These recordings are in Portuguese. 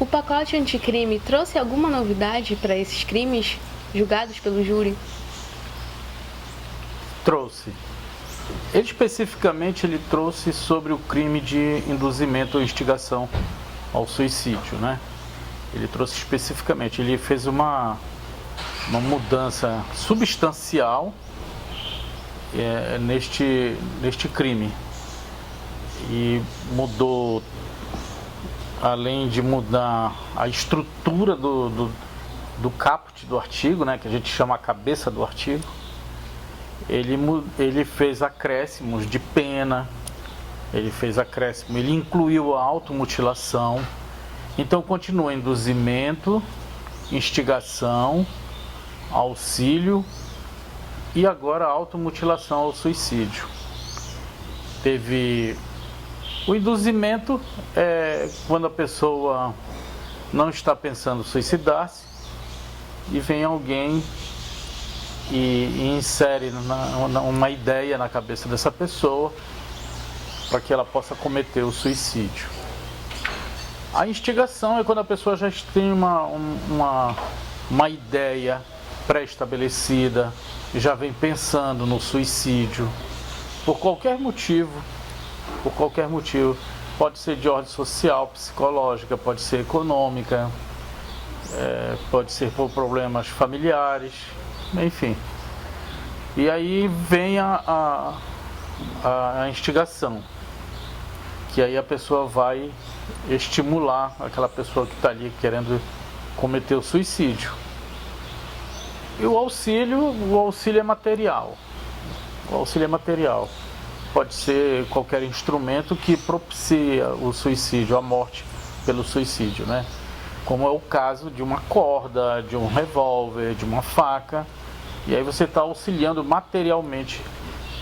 O pacote anticrime trouxe alguma novidade para esses crimes julgados pelo júri? Trouxe. Ele trouxe sobre o crime de induzimento ou instigação ao suicídio, né? Ele trouxe especificamente, ele fez uma mudança substancial neste crime. E mudou, além de mudar a estrutura do caput do artigo, né, que a gente chama a cabeça do artigo, ele fez acréscimos de pena, ele incluiu a automutilação. Então continua induzimento, instigação, auxílio e agora automutilação ao suicídio. Teve o induzimento, quando a pessoa não está pensando em suicidar-se e vem alguém e insere uma ideia na cabeça dessa pessoa para que ela possa cometer o suicídio. A instigação é quando a pessoa já tem uma ideia pré-estabelecida, já vem pensando no suicídio, por qualquer motivo, pode ser de ordem social, psicológica, pode ser econômica, pode ser por problemas familiares, enfim. E aí vem a instigação, que aí a pessoa vai estimular aquela pessoa que está ali querendo cometer o suicídio. E o auxílio é material. Pode ser qualquer instrumento que propicia o suicídio, a morte pelo suicídio, né? Como é o caso de uma corda, de um revólver, de uma faca. E aí você está auxiliando materialmente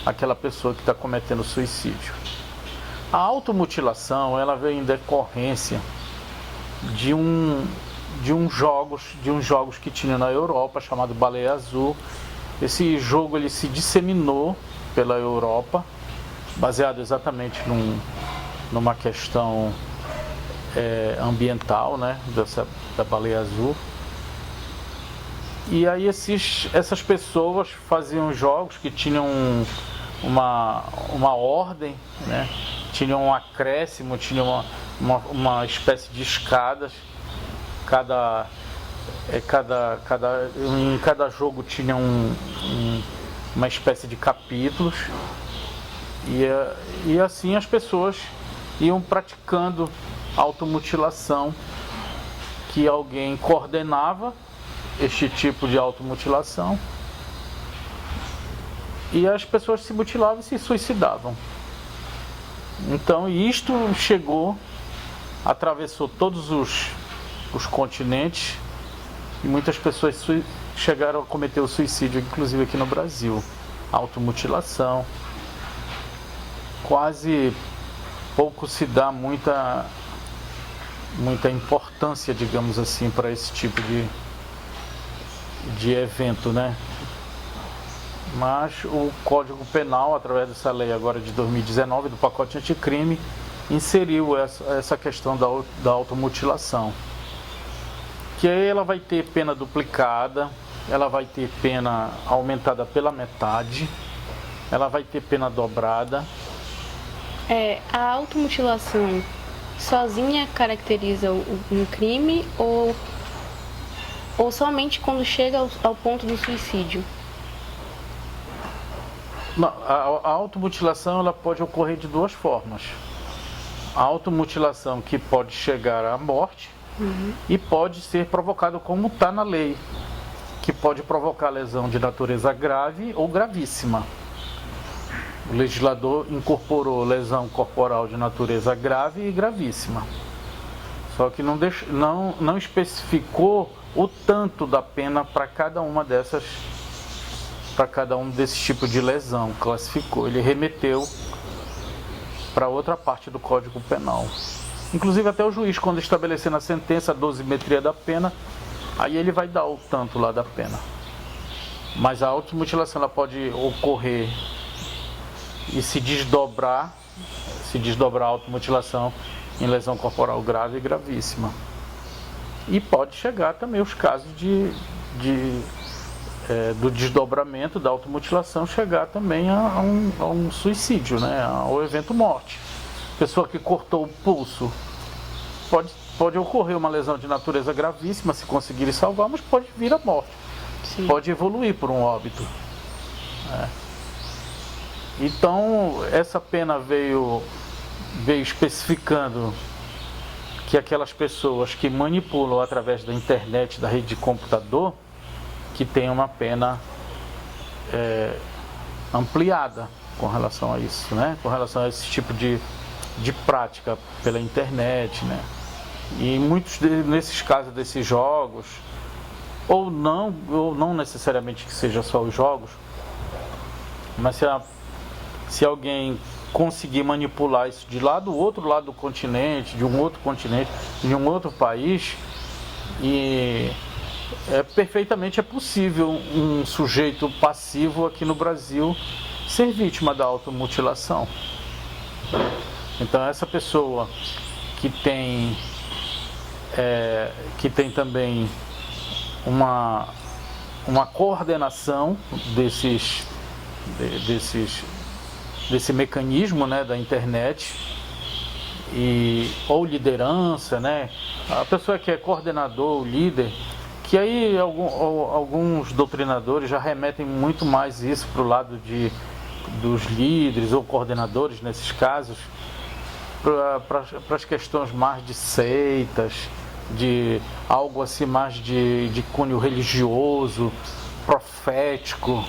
aquela pessoa que está cometendo suicídio. A automutilação, ela vem em decorrência de uns jogos que tinha na Europa, chamado Baleia Azul. Esse jogo ele se disseminou pela Europa, baseado exatamente numa questão ambiental, né, da baleia azul. E aí essas pessoas faziam jogos que tinham uma ordem, né, tinham um acréscimo, tinham uma espécie de escadas. Em cada jogo tinha uma espécie de capítulos. E assim as pessoas iam praticando automutilação, que alguém coordenava este tipo de automutilação, e as pessoas se mutilavam e se suicidavam. Então isto atravessou todos os continentes, e muitas pessoas chegaram a cometer o suicídio, inclusive aqui no Brasil. Automutilação. Quase pouco se dá muita importância, digamos assim, para esse tipo de evento, né? Mas o Código Penal, através dessa lei agora de 2019, do pacote anticrime, inseriu essa questão da automutilação. Que aí ela vai ter pena duplicada, ela vai ter pena aumentada pela metade, ela vai ter pena dobrada. A automutilação sozinha caracteriza um crime ou somente quando chega ao ponto do suicídio? A automutilação ela pode ocorrer de duas formas. A automutilação que pode chegar à morte, e pode ser provocada como está na lei, que pode provocar lesão de natureza grave ou gravíssima. O legislador incorporou lesão corporal de natureza grave e gravíssima. Só que não especificou o tanto da pena para cada um desses tipos de lesão. Classificou, ele remeteu para outra parte do Código Penal. Inclusive até o juiz, quando estabelecer na sentença a dosimetria da pena, aí ele vai dar o tanto lá da pena. Mas a automutilação ela pode ocorrer e se desdobrar a automutilação em lesão corporal grave e gravíssima. E pode chegar também os casos do desdobramento da automutilação, chegar também a um suicídio, né? Ao evento morte. Pessoa que cortou o pulso, pode ocorrer uma lesão de natureza gravíssima, se conseguirem salvar, mas pode vir a morte. Sim. Pode evoluir por um óbito. Então, essa pena veio especificando que aquelas pessoas que manipulam através da internet, da rede de computador, que tem uma pena ampliada com relação a isso, né? Com relação a esse tipo de prática pela internet, né? E nesses casos desses jogos, ou não necessariamente que seja só os jogos, mas se alguém conseguir manipular isso de lá do outro lado do continente, de um outro continente, de um outro país, e perfeitamente é possível um sujeito passivo aqui no Brasil ser vítima da automutilação. Então essa pessoa que tem também uma coordenação desse mecanismo, né, da internet, ou liderança, né? A pessoa que é coordenador, líder, que aí alguns doutrinadores já remetem muito mais isso para o lado dos líderes ou coordenadores, nesses casos, para as questões mais de seitas, de algo assim mais de cunho religioso, profético,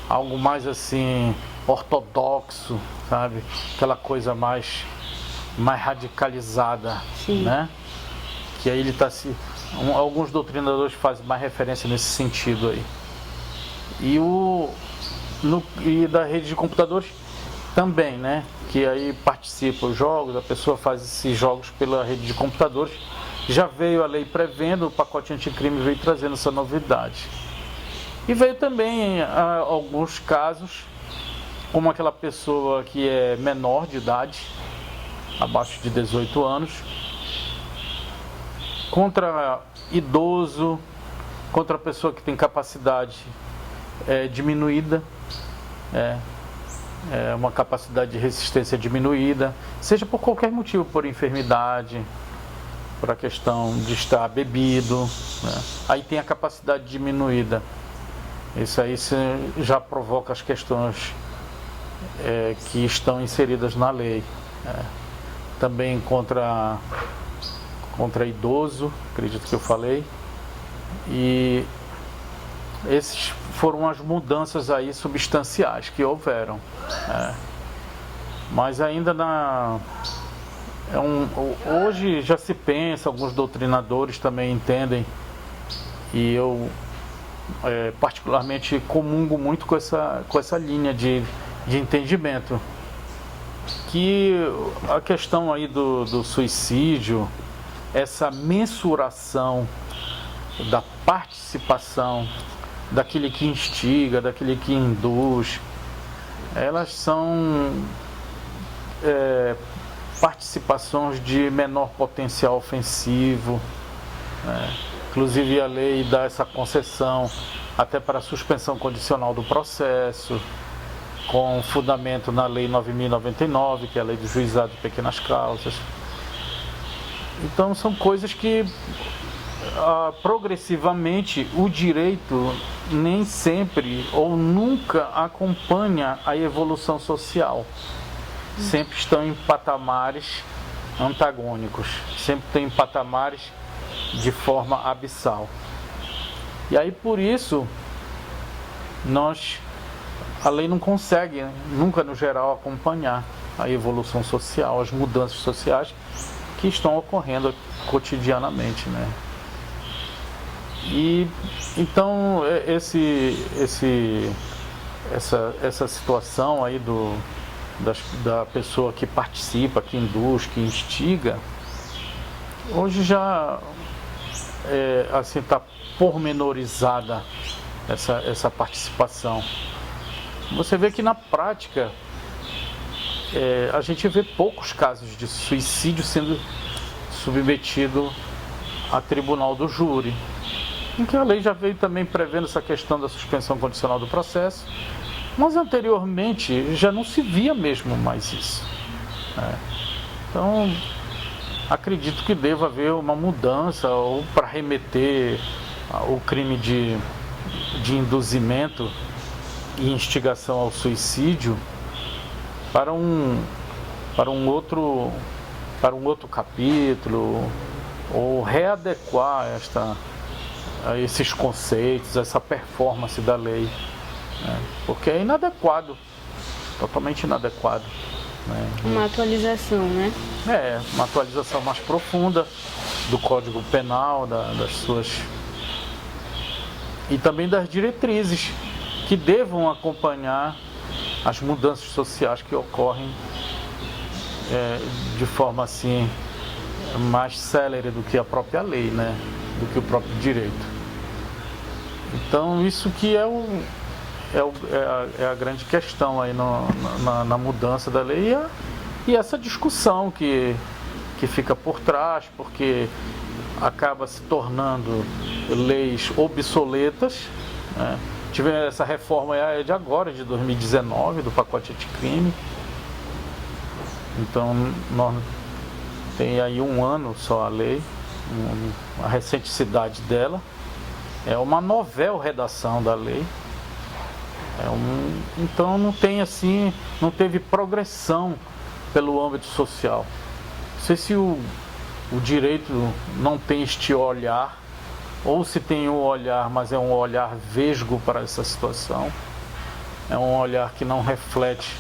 algo mais assim ortodoxo, sabe? Aquela coisa mais radicalizada, sim, né? Que aí ele está alguns doutrinadores fazem mais referência nesse sentido aí. E da rede de computadores também, né? Que aí participa os jogos, a pessoa faz esses jogos pela rede de computadores. Já veio a lei prevendo, o pacote anticrime veio trazendo essa novidade. E veio também alguns casos, como aquela pessoa que é menor de idade, abaixo de 18 anos, contra idoso, contra pessoa que tem capacidade diminuída, uma capacidade de resistência diminuída, seja por qualquer motivo, por enfermidade, por a questão de estar bebido, né? Aí tem a capacidade diminuída. Isso aí já provoca as questões que estão inseridas na lei. Também contra idoso, acredito que eu falei. E esses foram as mudanças aí substanciais que houveram. Mas ainda hoje já se pensa, alguns doutrinadores também entendem, e eu particularmente comungo muito com essa linha de entendimento, que a questão aí do suicídio, essa mensuração da participação daquele que instiga, daquele que induz, elas são participações de menor potencial ofensivo, né? Inclusive a lei dá essa concessão até para a suspensão condicional do processo, com fundamento na lei 9.099, que é a lei do juizado de pequenas causas. Então são coisas que progressivamente o direito nem sempre ou nunca acompanha a evolução social. Sempre estão em patamares antagônicos, sempre tem em patamares de forma abissal. E aí por isso a lei não consegue nunca no geral acompanhar a evolução social, as mudanças sociais que estão ocorrendo cotidianamente, né? E então essa situação aí da pessoa que participa, que induz, que instiga, hoje já assim está pormenorizada essa participação. Você vê que na prática a gente vê poucos casos de suicídio sendo submetido a tribunal do júri. Então a lei já veio também prevendo essa questão da suspensão condicional do processo, mas anteriormente já não se via mesmo mais isso, né? Então, acredito que deva haver uma mudança ou para remeter o crime de induzimento e instigação ao suicídio para um outro capítulo, ou readequar esses conceitos, essa performance da lei, né? Porque é inadequado, totalmente inadequado, né? Uma atualização, né? Uma atualização mais profunda do Código Penal, das suas... e também das diretrizes que devam acompanhar as mudanças sociais que ocorrem de forma assim mais célere do que a própria lei, né? Do que o próprio direito. Então isso que é a grande questão aí na mudança da lei e essa discussão que fica por trás, porque acaba se tornando leis obsoletas, né? Tivemos essa reforma de agora, de 2019, do pacote anticrime. Então, tem aí 1 ano só a lei, a recenticidade dela. É uma novel redação da lei. Então não teve progressão pelo âmbito social. Não sei se o direito não tem este olhar, ou se tem um olhar, mas é um olhar vesgo para essa situação. É um olhar que não reflete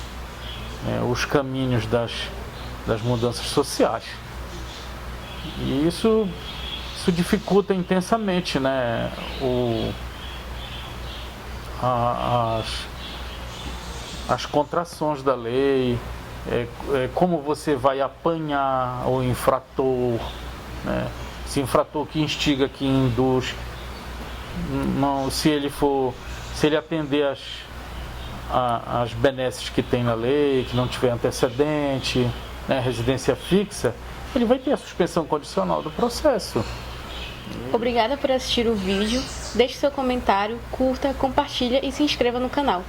os caminhos das mudanças sociais. E isso dificulta intensamente, né, as contrações da lei, como você vai apanhar o infrator, né? Se infrator que instiga, que induz, se ele atender as benesses que tem na lei, que não tiver antecedente, né, residência fixa, ele vai ter a suspensão condicional do processo. Obrigada por assistir o vídeo, deixe seu comentário, curta, compartilha e se inscreva no canal.